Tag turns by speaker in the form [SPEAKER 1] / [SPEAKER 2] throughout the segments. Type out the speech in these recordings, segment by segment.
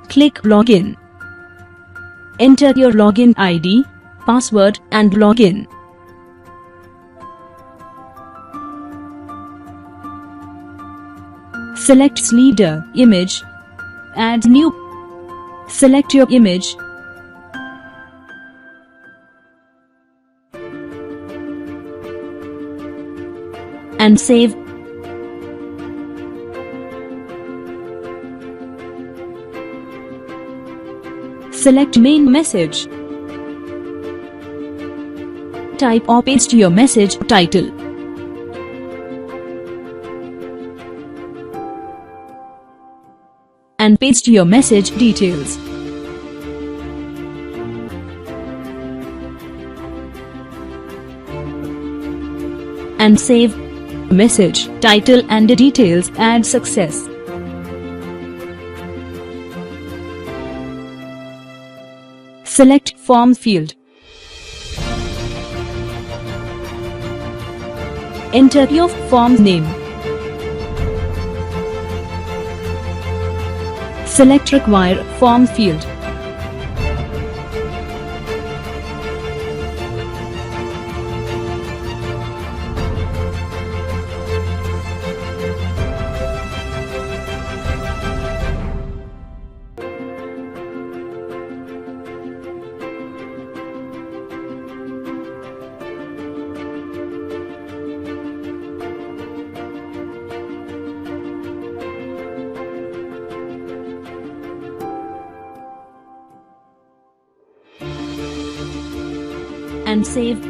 [SPEAKER 1] Click Login. Enter your login ID, password and login. Select slider image. Add new. Select your image. And save. Select main message. Type or paste your message title. And paste your message details. And save. Message, title and details add success. Select form field. Enter your form name. Select require form field. And save.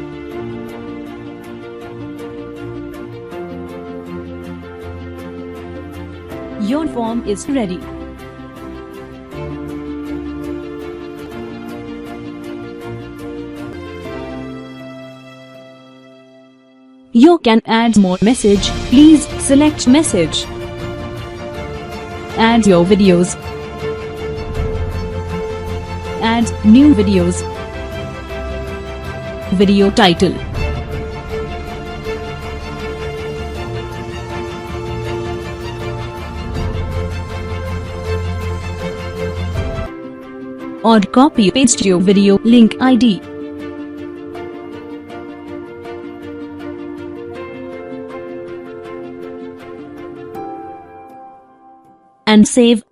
[SPEAKER 1] Your form is ready. You can add more message. Please select message. Add your videos. Add new videos. Video title. Or copy paste your video link ID. And save.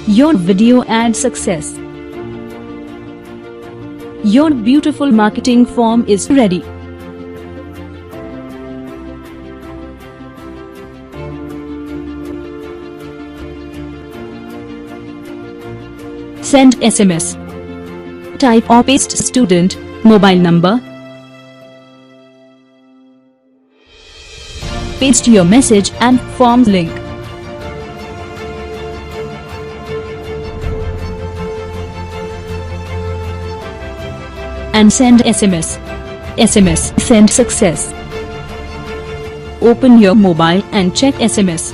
[SPEAKER 1] Your video ad success. Your beautiful marketing form is ready. Send SMS. Type or paste student mobile number. Paste your message and form link. And send SMS. SMS send success. Open your mobile and check SMS.